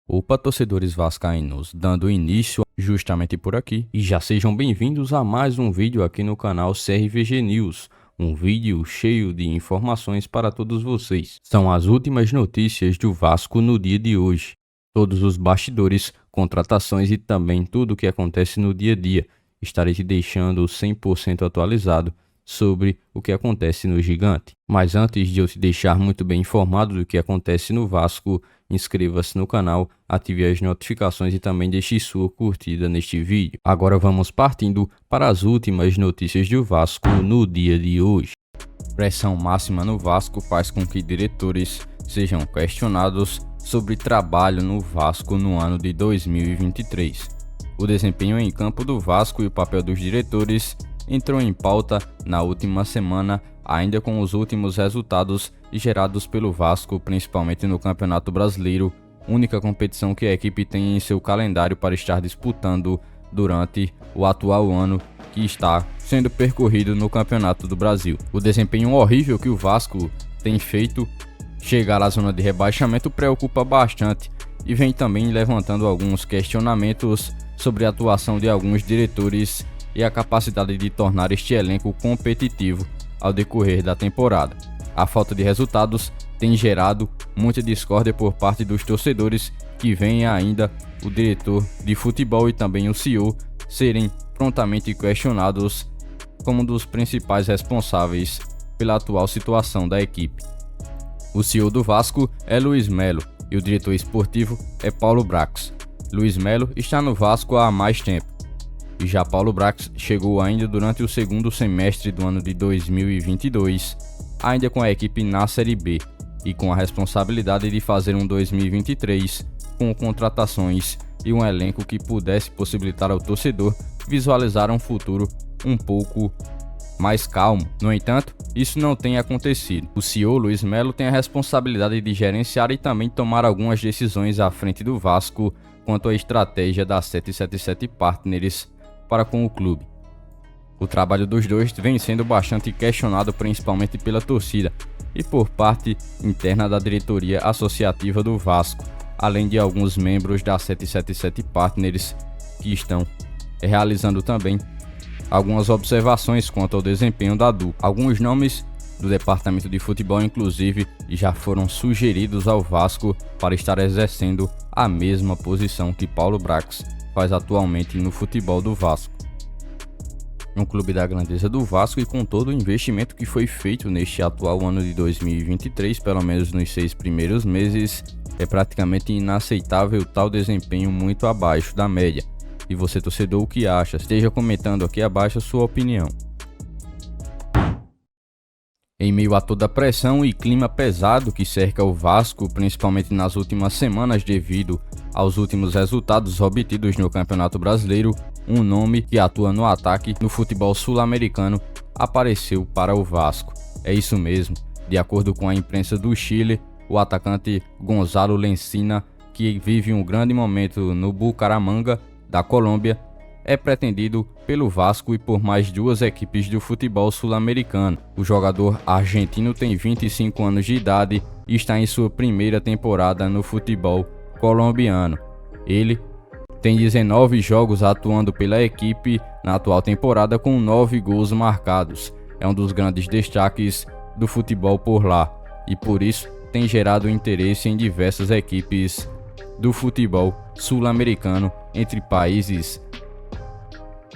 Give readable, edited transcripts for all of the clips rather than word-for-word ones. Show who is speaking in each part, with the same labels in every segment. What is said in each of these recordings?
Speaker 1: Opa, torcedores vascaínos, dando início justamente por aqui e já sejam bem-vindos a mais um vídeo aqui no canal CRVG News, um vídeo cheio de informações para todos vocês. São as últimas notícias do Vasco no dia de hoje, todos os bastidores, contratações e também tudo o que acontece no dia a dia. Estarei te deixando 100% atualizado sobre o que acontece no Gigante. Mas antes de eu te deixar muito bem informado do que acontece no Vasco, inscreva-se no canal, ative as notificações e também deixe sua curtida neste vídeo. Agora vamos partindo para as últimas notícias do Vasco no dia de hoje. Pressão máxima no Vasco faz com que diretores sejam questionados sobre trabalho no Vasco no ano de 2023. O desempenho em campo do Vasco e o papel dos diretores entrou em pauta na última semana, ainda com os últimos resultados gerados pelo Vasco, principalmente no Campeonato Brasileiro, única competição que a equipe tem em seu calendário para estar disputando durante o atual ano que está sendo percorrido no Campeonato do Brasil. O desempenho horrível que o Vasco tem feito chegar à zona de rebaixamento preocupa bastante e vem também levantando alguns questionamentos sobre a atuação de alguns diretores e a capacidade de tornar este elenco competitivo ao decorrer da temporada. A falta de resultados tem gerado muita discórdia por parte dos torcedores, que veem ainda o diretor de futebol e também o CEO serem prontamente questionados como um dos principais responsáveis pela atual situação da equipe. O CEO do Vasco é Luiz Melo e o diretor esportivo é Paulo Brax. Luiz Melo está no Vasco há mais tempo, e já Paulo Brax chegou ainda durante o segundo semestre do ano de 2022, ainda com a equipe na Série B e com a responsabilidade de fazer um 2023 com contratações e um elenco que pudesse possibilitar ao torcedor visualizar um futuro um pouco mais calmo. No entanto, isso não tem acontecido. O CEO Luiz Melo tem a responsabilidade de gerenciar e também tomar algumas decisões à frente do Vasco quanto à estratégia da 777 Partners para com o clube. O trabalho dos dois vem sendo bastante questionado, principalmente pela torcida e por parte interna da diretoria associativa do Vasco, além de alguns membros da 777 Partners que estão realizando também algumas observações quanto ao desempenho da dupla. Alguns nomes do departamento de futebol, inclusive, já foram sugeridos ao Vasco para estar exercendo a mesma posição que Paulo Brax faz atualmente no futebol do Vasco. Um clube da grandeza do Vasco e com todo o investimento que foi feito neste atual ano de 2023, pelo menos nos 6 primeiros meses, é praticamente inaceitável tal desempenho muito abaixo da média. E você, torcedor, o que acha? Esteja comentando aqui abaixo a sua opinião. Em meio a toda a pressão e clima pesado que cerca o Vasco, principalmente nas últimas semanas devido aos últimos resultados obtidos no Campeonato Brasileiro, um nome que atua no ataque no futebol sul-americano apareceu para o Vasco. É isso mesmo, de acordo com a imprensa do Chile, o atacante Gonzalo Lencina, que vive um grande momento no Bucaramanga da Colômbia, é pretendido pelo Vasco e por mais duas equipes do futebol sul-americano. O jogador argentino tem 25 anos de idade e está em sua primeira temporada no futebol colombiano. Ele tem 19 jogos atuando pela equipe na atual temporada com 9 gols marcados. É um dos grandes destaques do futebol por lá e por isso tem gerado interesse em diversas equipes do futebol sul-americano entre países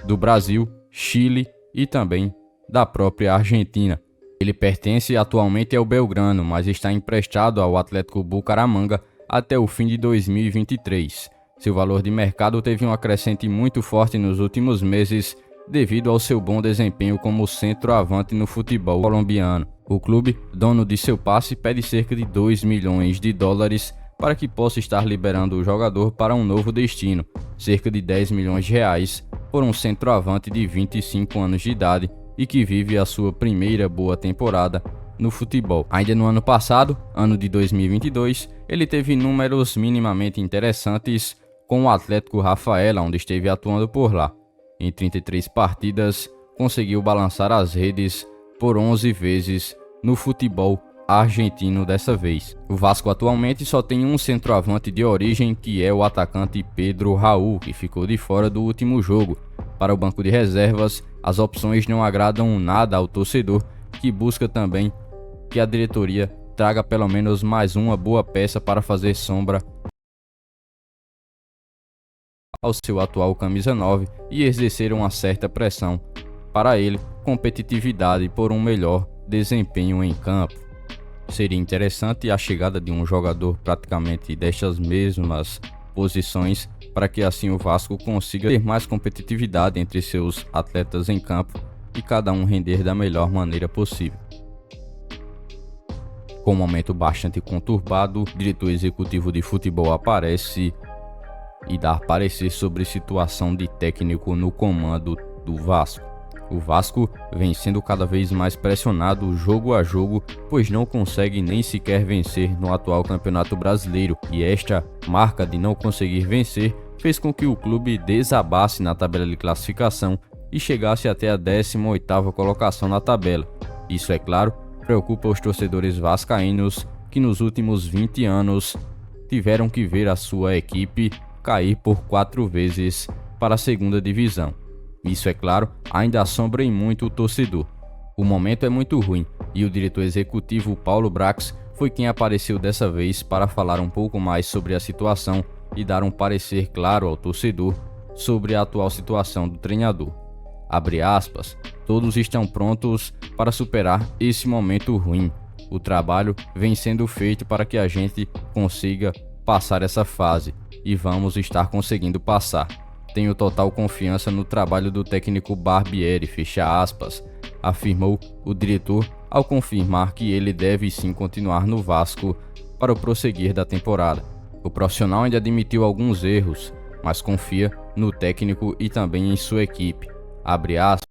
Speaker 1: do Brasil, Chile e também da própria Argentina. Ele pertence atualmente ao Belgrano, mas está emprestado ao Atlético Bucaramanga até o fim de 2023. Seu valor de mercado teve uma crescente muito forte nos últimos meses devido ao seu bom desempenho como centroavante no futebol colombiano. O clube, dono de seu passe, pede cerca de 2 milhões de dólares para que possa estar liberando o jogador para um novo destino, cerca de 10 milhões de reais por um centroavante de 25 anos de idade e que vive a sua primeira boa temporada no futebol. Ainda no ano passado, ano de 2022, ele teve números minimamente interessantes com o Atlético Rafaela, onde esteve atuando por lá. Em 33 partidas, conseguiu balançar as redes por 11 vezes no futebol argentino dessa vez. O Vasco atualmente só tem um centroavante de origem, que é o atacante Pedro Raul, que ficou de fora do último jogo. Para o banco de reservas, as opções não agradam nada ao torcedor, que busca também que a diretoria traga pelo menos mais uma boa peça para fazer sombra ao seu atual camisa 9 e exercer uma certa pressão para ele, competitividade por um melhor desempenho em campo. Seria interessante a chegada de um jogador praticamente destas mesmas posições, para que assim o Vasco consiga ter mais competitividade entre seus atletas em campo e cada um render da melhor maneira possível. Com um momento bastante conturbado, o diretor executivo de futebol aparece e dar parecer sobre situação de técnico no comando do Vasco. O Vasco vem sendo cada vez mais pressionado jogo a jogo, pois não consegue nem sequer vencer no atual Campeonato Brasileiro, e esta marca de não conseguir vencer fez com que o clube desabasse na tabela de classificação e chegasse até a 18ª colocação na tabela. Isso, é claro, preocupa os torcedores vascaínos, que nos últimos 20 anos tiveram que ver a sua equipe cair por 4 vezes para a segunda divisão. Isso, é claro, ainda assombra em muito o torcedor. O momento é muito ruim e o diretor executivo Paulo Brax foi quem apareceu dessa vez para falar um pouco mais sobre a situação e dar um parecer claro ao torcedor sobre a atual situação do treinador. Abre aspas, todos estão prontos para superar esse momento ruim. O trabalho vem sendo feito para que a gente consiga passar essa fase e vamos estar conseguindo passar. Tenho total confiança no trabalho do técnico Barbieri, fecha aspas, afirmou o diretor ao confirmar que ele deve sim continuar no Vasco para o prosseguir da temporada. O profissional ainda admitiu alguns erros, mas confia no técnico e também em sua equipe. Abre aspas.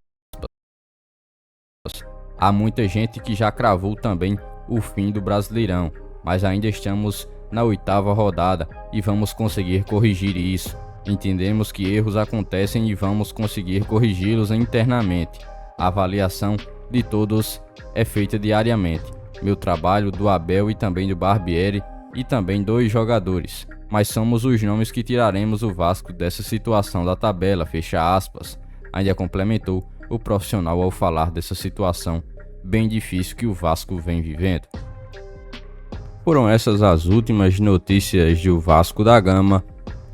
Speaker 1: Há muita gente que já cravou também o fim do Brasileirão, mas ainda estamos na 8ª rodada e vamos conseguir corrigir isso. Entendemos que erros acontecem e vamos conseguir corrigi-los internamente. A avaliação de todos é feita diariamente. Meu trabalho, do Abel e também do Barbieri e também 2 jogadores. Mas somos os nomes que tiraremos o Vasco dessa situação da tabela, fecha aspas. Ainda complementou o profissional ao falar dessa situação bem difícil que o Vasco vem vivendo. Foram essas as últimas notícias do Vasco da Gama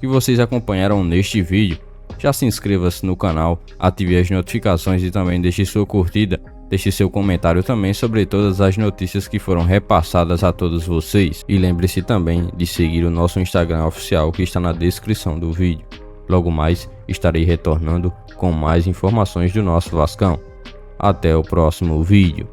Speaker 1: que vocês acompanharam neste vídeo. Já se inscreva-se no canal, ative as notificações e também deixe sua curtida, deixe seu comentário também sobre todas as notícias que foram repassadas a todos vocês. E lembre-se também de seguir o nosso Instagram oficial, que está na descrição do vídeo. Logo mais estarei retornando com mais informações do nosso Vascão. Até o próximo vídeo.